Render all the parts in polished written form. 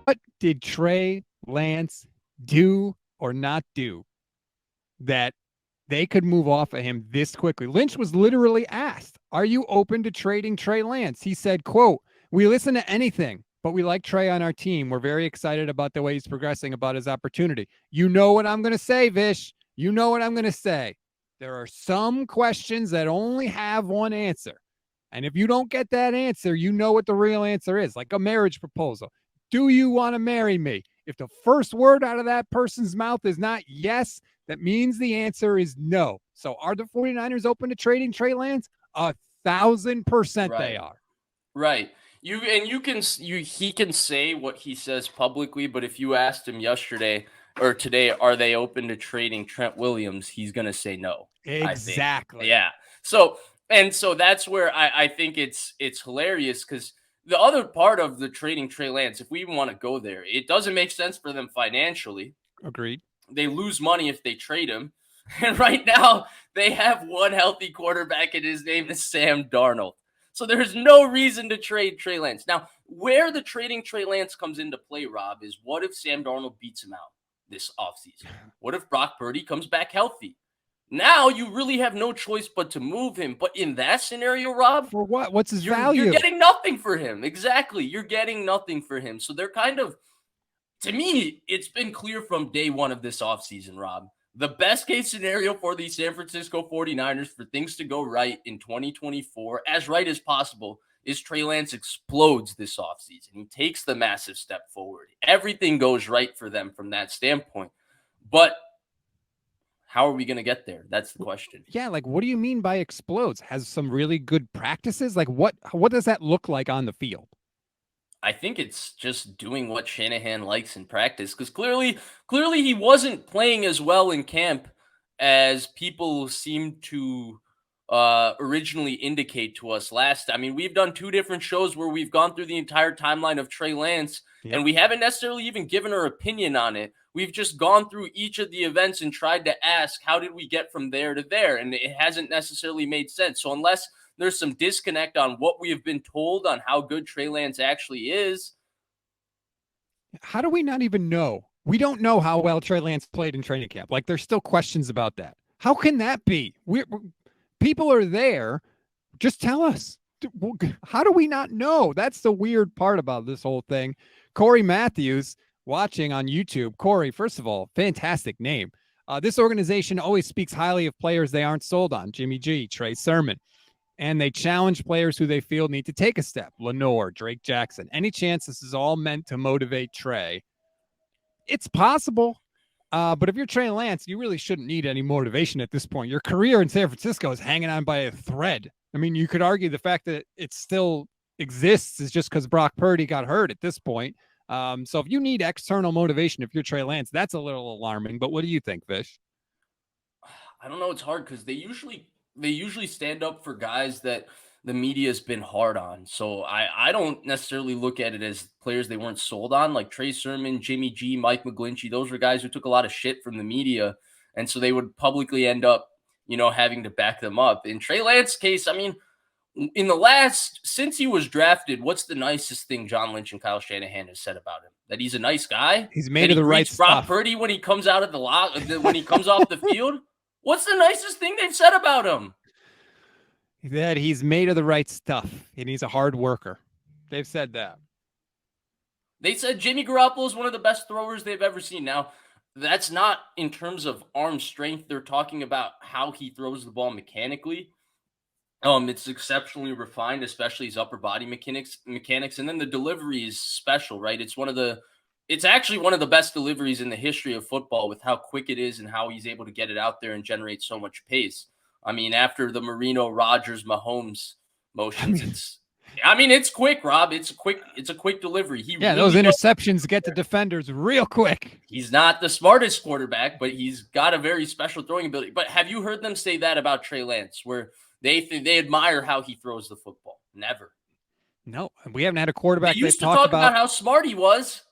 What did Trey Lance do or not do that they could move off of him this quickly? Lynch was literally asked, "Are you open to trading Trey Lance?" He said, quote, "We listen to anything, but we like Trey on our team. We're very excited about the way he's progressing, about his opportunity." You know what I'm going to say, Vish. You know what I'm going to say. There are some questions that only have one answer. And if you don't get that answer, you know what the real answer is, like a marriage proposal. Do you want to marry me? If the first word out of that person's mouth is not yes, that means the answer is no. So are the 49ers open to trading Trey Lance? 1,000% they Right. are. Right. He can say what he says publicly, but if you asked him yesterday or today, are they open to trading Trent Williams? He's gonna say no. I think. Exactly. Yeah. So that's where I think it's hilarious because the other part of the trading Trey Lance, if we even want to go there, it doesn't make sense for them financially. Agreed. They lose money if they trade him. And right now, they have one healthy quarterback, and his name is Sam Darnold. So there's no reason to trade Trey Lance. Now, where the trading Trey Lance comes into play, Rob, is what if Sam Darnold beats him out this offseason? What if Brock Purdy comes back healthy? Now you really have no choice but to move him. But in that scenario, Rob, For what? What's his you're value? getting nothing for him. Exactly. You're getting nothing for him. So they're kind of, to me, it's been clear from day one of this offseason, Rob. The best case scenario for the San Francisco 49ers for things to go right in 2024, as right as possible, is Trey Lance explodes this offseason. He takes the massive step forward. Everything goes right for them from that standpoint. But how are we going to get there? That's the question. Yeah, like what do you mean by explodes? Has some really good practices? Like what does that look like on the field? I think it's just doing what Shanahan likes in practice because clearly he wasn't playing as well in camp as people seem to originally indicate to us last. I mean, we've done two different shows where we've gone through the entire timeline of Trey Lance, Yep. and we haven't necessarily even given our opinion on it. We've just gone through each of the events and tried to ask, how did we get from there to there? And it hasn't necessarily made sense. So unless there's some disconnect on what we have been told on how good Trey Lance actually is. How do we not even know? We don't know how well Trey Lance played in training camp. Like there's still questions about that. How can that be? People are there. Just tell us. How do we not know? That's the weird part about this whole thing. Corey Matthews watching on YouTube. Corey, first of all, fantastic name. This organization always speaks highly of players they aren't sold on. Jimmy G, Trey Sermon. And they challenge players who they feel need to take a step. Lenore, Drake Jackson. Any chance this is all meant to motivate Trey? It's possible. But if you're Trey Lance, you really shouldn't need any motivation at this point. Your career in San Francisco is hanging on by a thread. I mean, you could argue the fact that it still exists is just because Brock Purdy got hurt at this point. So if you need external motivation, if you're Trey Lance, that's a little alarming. But what do you think, Vish? I don't know. It's hard because they usually stand up for guys that the media has been hard on. So I don't necessarily look at it as players they weren't sold on, like Trey Sermon, Jimmy G, Mike McGlinchey. Those were guys who took a lot of shit from the media, and so they would publicly end up, having to back them up. In Trey Lance's case, I mean, since he was drafted, what's the nicest thing John Lynch and Kyle Shanahan has said about him? That he's a nice guy. He's That made of he the right greets Brock stuff. Purdy when he comes out of the lot, when he comes off the field. What's the nicest thing they've said about him? That he's made of the right stuff and he's a hard worker. They've said that. They said Jimmy Garoppolo is one of the best throwers they've ever seen. Now, that's not in terms of arm strength. They're talking about how he throws the ball mechanically. It's exceptionally refined, especially his upper body mechanics, and then the delivery is special, right? It's actually one of the best deliveries in the history of football with how quick it is and how he's able to get it out there and generate so much pace. I mean, after the Marino, Rodgers, Mahomes motions, it's quick, Rob. It's a quick delivery. Those interceptions get to defenders real quick. He's not the smartest quarterback, but he's got a very special throwing ability. But have you heard them say that about Trey Lance, where they admire how he throws the football? Never. No, we haven't had a quarterback. They used to talk about how smart he was.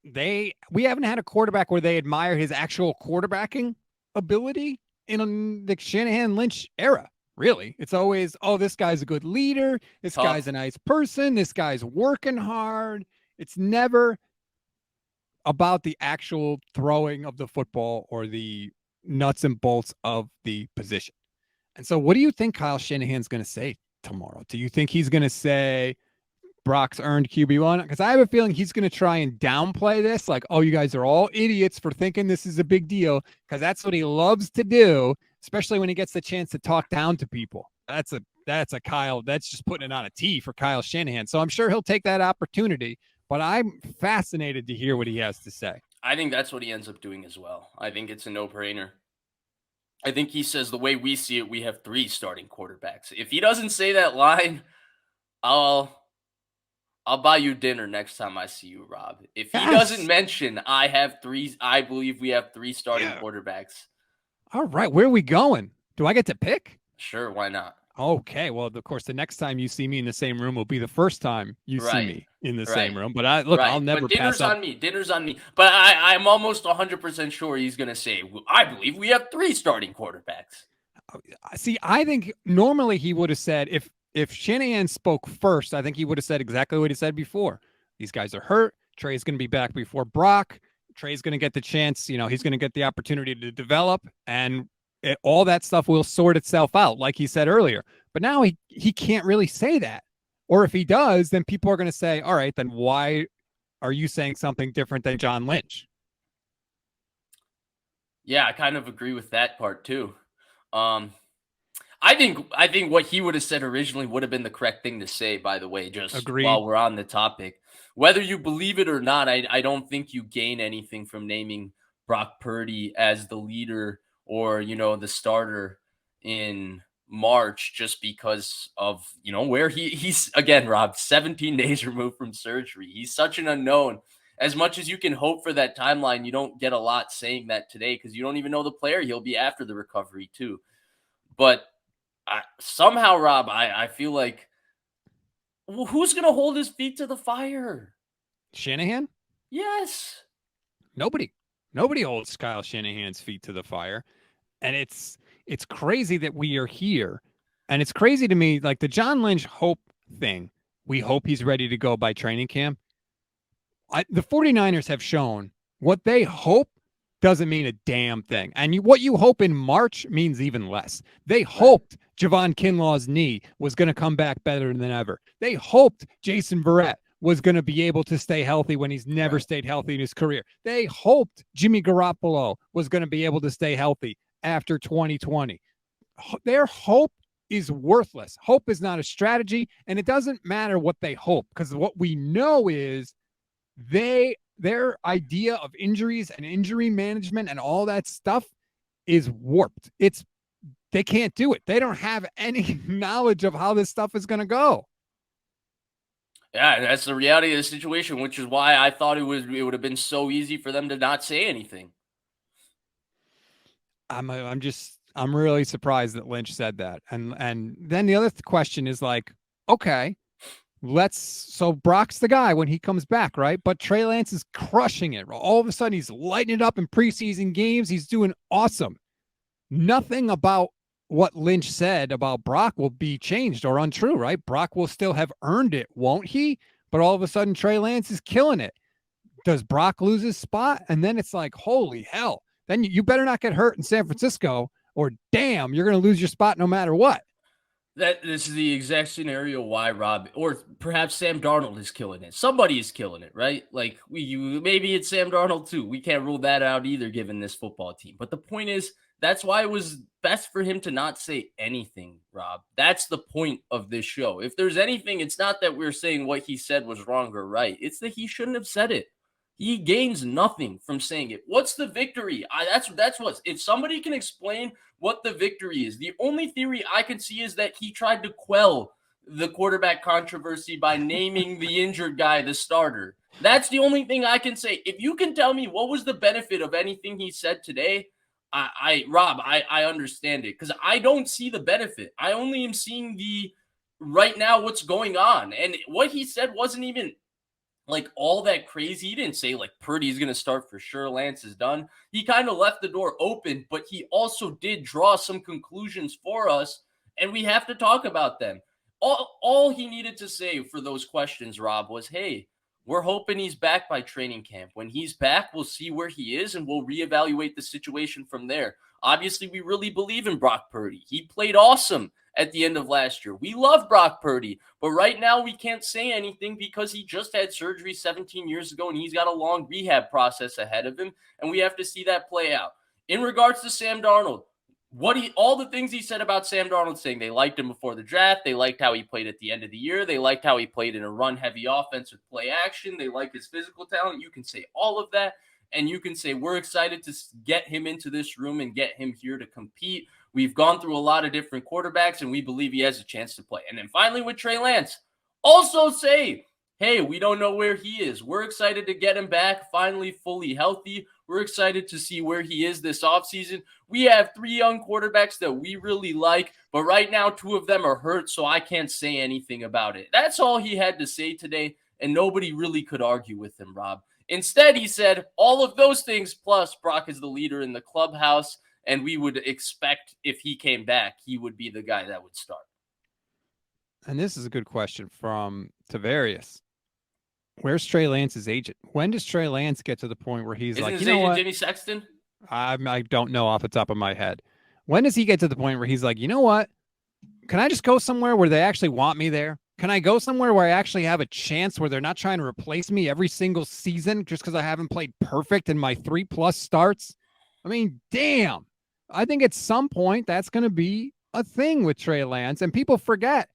We haven't had a quarterback where they admire his actual quarterbacking ability in the Shanahan Lynch era. Really, it's always, oh, this guy's a good leader. This guy's a nice person. This guy's working hard. It's never about the actual throwing of the football or the nuts and bolts of the position. And so, what do you think Kyle Shanahan's going to say tomorrow? Do you think he's going to say Brock's earned QB1? Because I have a feeling he's going to try and downplay this, like, oh, you guys are all idiots for thinking this is a big deal, because that's what he loves to do, especially when he gets the chance to talk down to people. That's a Kyle. That's just putting it on a tee for Kyle Shanahan. So I'm sure he'll take that opportunity. But I'm fascinated to hear what he has to say. I think that's what he ends up doing as well. I think it's a no-brainer. I think he says the way we see it, we have 3 starting quarterbacks. If he doesn't say that line, I'll buy you dinner next time I see you, Rob. If he doesn't mention I believe we have 3 starting quarterbacks. All right, where are we going? Do I get to pick? Sure, why not? Okay, well, of course, the next time you see me in the same room will be the first time you see me in the same room. But I'll never pass up. Dinner's on me. But I'm almost 100% sure he's going to say, I believe we have 3 starting quarterbacks. See, I think normally he would have said, if Shanahan spoke first, I think he would have said exactly what he said before. These guys are hurt. Trey's going to be back before Brock. Trey's going to get the chance. He's going to get the opportunity to develop, and all that stuff will sort itself out, like he said earlier. But now he can't really say that. Or if he does, then people are going to say, all right, then why are you saying something different than John Lynch? Yeah, I kind of agree with that part too. I think what he would have said originally would have been the correct thing to say, by the way, just Agreed. While we're on the topic. Whether you believe it or not, I don't think you gain anything from naming Brock Purdy as the leader or, the starter in March just because of, where he's, again, Rob, 17 days removed from surgery. He's such an unknown. As much as you can hope for that timeline, you don't get a lot saying that today because you don't even know the player he'll be after the recovery too. But somehow, Rob, I feel like, who's going to hold his feet to the fire? Shanahan? Yes. Nobody holds Kyle Shanahan's feet to the fire. And it's crazy that we are here. And it's crazy to me, like the John Lynch hope thing. We hope he's ready to go by training camp. The 49ers have shown what they hope doesn't mean a damn thing. And what you hope in March means even less. They hoped Javon Kinlaw's knee was going to come back better than ever. They hoped Jason Verrett was going to be able to stay healthy when he's never stayed healthy in his career. They hoped Jimmy Garoppolo was going to be able to stay healthy after 2020. Their hope is worthless. Hope is not a strategy, and it doesn't matter what they hope, because what we know is their idea of injuries and injury management and all that stuff is warped. They can't do it. They don't have any knowledge of how this stuff is going to go. Yeah, that's the reality of the situation, which is why I thought it would have been so easy for them to not say anything. I'm really surprised that Lynch said that. And then the other question is like, okay, so Brock's the guy when he comes back, right? But Trey Lance is crushing it. All of a sudden he's lighting it up in preseason games. He's doing awesome. Nothing about what Lynch said about Brock will be changed or untrue, right? Brock will still have earned it, won't he? But all of a sudden Trey Lance is killing it. Does Brock lose his spot? And then it's like, holy hell. Then you better not get hurt in San Francisco, or damn, you're going to lose your spot no matter what. This is the exact scenario why Rob, or perhaps Sam Darnold is killing it. Somebody is killing it, right? Like maybe it's Sam Darnold too. We can't rule that out either, given this football team. But the point is, that's why it was best for him to not say anything, Rob. That's the point of this show. If there's anything, it's not that we're saying what he said was wrong or right. It's that he shouldn't have said it. He gains nothing from saying it. What's the victory? That's what. If somebody can explain what the victory is, the only theory I can see is that he tried to quell the quarterback controversy by naming the injured guy the starter. That's the only thing I can say. If you can tell me what was the benefit of anything he said today, Rob, I understand it, because I don't see the benefit. I only am seeing the right now what's going on, and what he said wasn't even like all that crazy. He didn't say like Purdy's going to start for sure, Lance is done. He kind of left the door open, but he also did draw some conclusions for us, and we have to talk about them. All he needed to say for those questions, Rob, was, hey, We're hoping he's back by training camp. When he's back, we'll see where he is and we'll reevaluate the situation from there. Obviously, we really believe in Brock Purdy. He played awesome at the end of last year. We love Brock Purdy, but right now we can't say anything because he just had surgery 17 years ago and he's got a long rehab process ahead of him, and we have to see that play out. In regards to Sam Darnold, all the things he said about Sam Darnold, saying they liked him before the draft, they liked how he played at the end of the year, they liked how he played in a run-heavy offense with play action, they like his physical talent. You can say all of that, and you can say we're excited to get him into this room and get him here to compete. We've gone through a lot of different quarterbacks, and we believe he has a chance to play. And then finally with Trey Lance, also say, hey, we don't know where he is. We're excited to get him back, finally fully healthy. We're excited to see where he is this offseason. We have 3 young quarterbacks that we really like, but right now 2 of them are hurt, so I can't say anything about it. That's all he had to say today, and nobody really could argue with him, Rob. Instead, he said all of those things, plus Brock is the leader in the clubhouse, and we would expect if he came back, he would be the guy that would start. And this is a good question from Tavarius. Where's Trey Lance's agent? When does Trey Lance get to the point where he's like, you know what? Jimmy Sexton? I don't know off the top of my head. When does he get to the point where he's like, you know what? Can I just go somewhere where they actually want me there? Can I go somewhere where I actually have a chance, where they're not trying to replace me every single season just because I haven't played perfect in my 3+ starts? I mean, damn. I think at some point that's going to be a thing with Trey Lance. And people forget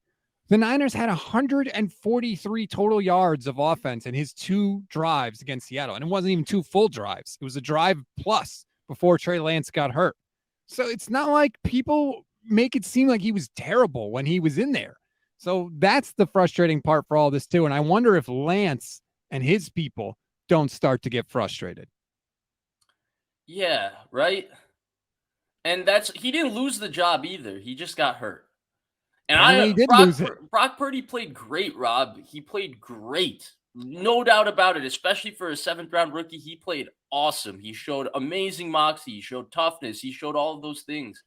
the Niners had 143 total yards of offense in his 2 drives against Seattle. And it wasn't even 2 full drives. It was a drive plus before Trey Lance got hurt. So it's not like people make it seem like he was terrible when he was in there. So that's the frustrating part for all this too. And I wonder if Lance and his people don't start to get frustrated. Yeah, right. And he didn't lose the job either. He just got hurt. And he did lose it. Brock Purdy played great, Rob. He played great. No doubt about it, especially for a 7th-round rookie. He played awesome. He showed amazing moxie. He showed toughness. He showed all of those things.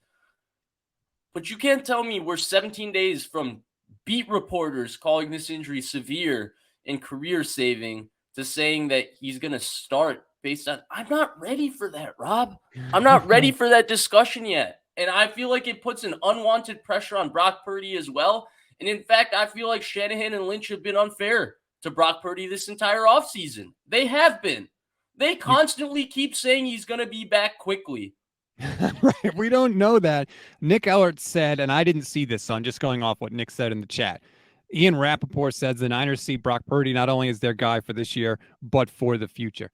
But you can't tell me we're 17 days from beat reporters calling this injury severe and career-saving to saying that he's going to start based on – I'm not ready for that, Rob. I'm not ready for that discussion yet. And I feel like it puts an unwanted pressure on Brock Purdy as well. And in fact, I feel like Shanahan and Lynch have been unfair to Brock Purdy this entire offseason. They have been. They constantly keep saying he's going to be back quickly. Right. We don't know that. Nick Ellert said, and I didn't see this, so I'm just going off what Nick said in the chat. Ian Rappaport says the Niners see Brock Purdy not only as their guy for this year, but for the future.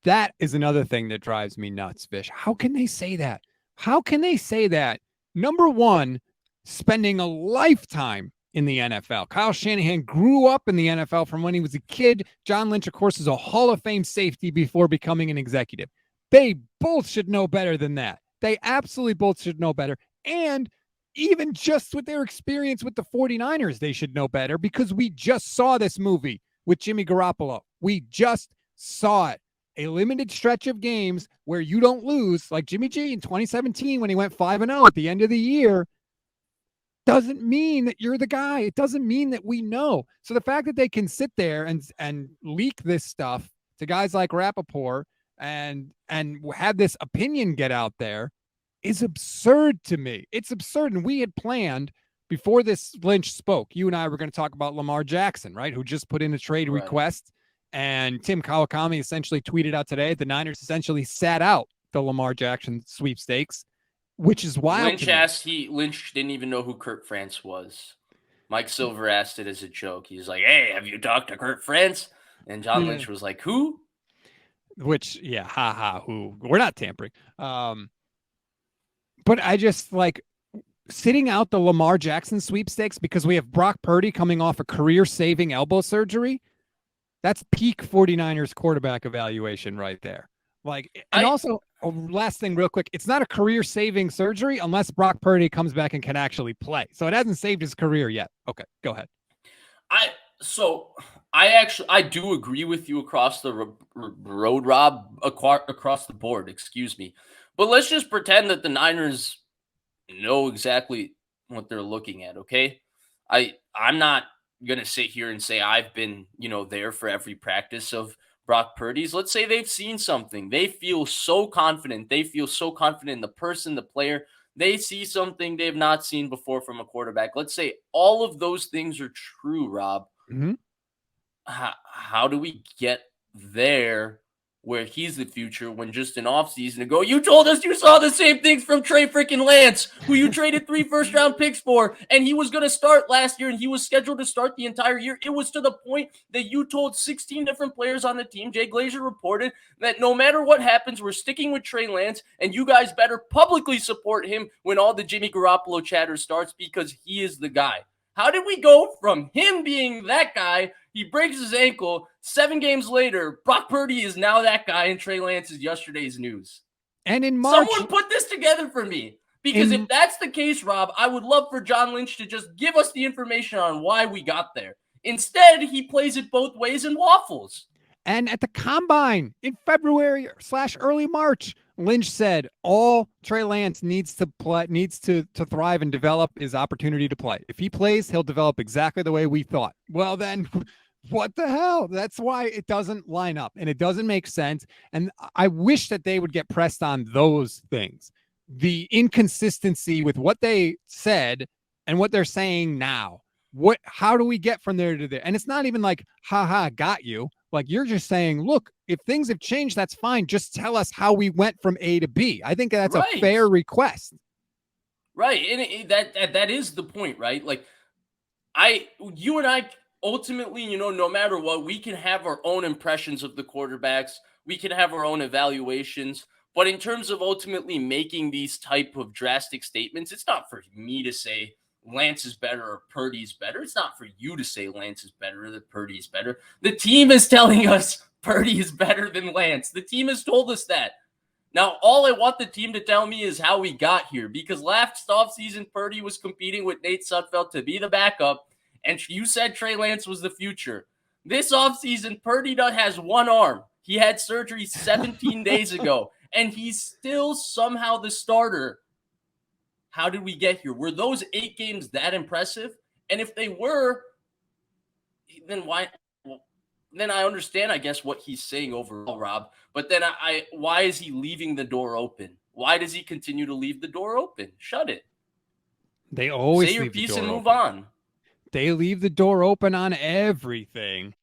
That is another thing that drives me nuts, Vish. How can they say that? How can they say that? Number one, spending a lifetime in the NFL. Kyle Shanahan grew up in the NFL from when he was a kid. John Lynch, of course, is a Hall of Fame safety before becoming an executive. They both should know better than that. They absolutely both should know better. And even just with their experience with the 49ers, they should know better, because we just saw this movie with Jimmy Garoppolo. We just saw it. A limited stretch of games where you don't lose, like Jimmy G in 2017 when he went 5-0 at the end of the year, doesn't mean that you're the guy. It doesn't mean that we know. So the fact that they can sit there and leak this stuff to guys like Rappaport and have this opinion get out there is absurd to me. It's absurd. And we had planned before this Lynch spoke, you and I were going to talk about Lamar Jackson, right? Who just put in a trade request. And Tim Kawakami essentially tweeted out today, the Niners essentially sat out the Lamar Jackson sweepstakes, which is wild. Lynch didn't even know who Kurt France was. Mike Silver asked it as a joke. He's like, hey, have you talked to Kurt France? And John Lynch was like, who? Which, yeah, who? We're not tampering. But I just like sitting out the Lamar Jackson sweepstakes because we have Brock Purdy coming off a career-saving elbow surgery. That's peak 49ers quarterback evaluation right there. Also, last thing real quick, it's not a career-saving surgery unless Brock Purdy comes back and can actually play. So it hasn't saved his career yet. Okay, go ahead. I do agree with you across the road, Rob, across the board, excuse me. But let's just pretend that the Niners know exactly what they're looking at, okay? I'm not gonna sit here and say I've been, there for every practice of Brock Purdy's. Let's say they've seen something. They feel so confident. They feel so confident in the person, the player. They see something they've not seen before from a quarterback. Let's say all of those things are true, Rob. Mm-hmm. How do we get there where he's the future when just an offseason ago you told us you saw the same things from Trey freaking Lance, who you traded 3 first-round picks for, and he was going to start last year and he was scheduled to start the entire year. It was to the point that you told 16 different players on the team, Jay Glazer reported, that no matter what happens, we're sticking with Trey Lance, and you guys better publicly support him when all the Jimmy Garoppolo chatter starts because he is the guy. How did we go from him being that guy? He breaks his ankle. 7 games later, Brock Purdy is now that guy, and Trey Lance is yesterday's news. And in March, someone put this together for me. Because if that's the case, Rob, I would love for John Lynch to just give us the information on why we got there. Instead, he plays it both ways and waffles. And at the combine in February/early March, Lynch said all Trey Lance needs to thrive and develop is opportunity to play. If he plays, he'll develop exactly the way we thought. Well, then what the hell? That's why it doesn't line up and it doesn't make sense. And I wish that they would get pressed on those things. The inconsistency with what they said and what they're saying now. How do we get from there to there? And it's not even like, haha, got you. Like, you're just saying, look, if things have changed, that's fine. Just tell us how we went from A to B. I think that's a fair request. Right. And that is the point, right? Like, you and I ultimately, no matter what, we can have our own impressions of the quarterbacks. We can have our own evaluations. But in terms of ultimately making these type of drastic statements, it's not for me to say Lance is better or Purdy's better. It's not for you to say Lance is better or that Purdy is better. The team is telling us Purdy is better than Lance. The team has told us that. Now, all I want the team to tell me is how we got here, because last offseason, Purdy was competing with Nate Sudfeld to be the backup, and you said Trey Lance was the future. This offseason, Purdy has one arm. He had surgery 17 days ago, and he's still somehow the starter. How did we get here? Were those 8 games that impressive? And if they were, then why? Well, then I understand, I guess, what he's saying overall, Rob. But then why is he leaving the door open? Why does he continue to leave the door open? Shut it. They always say your piece and move on. They leave the door open on everything.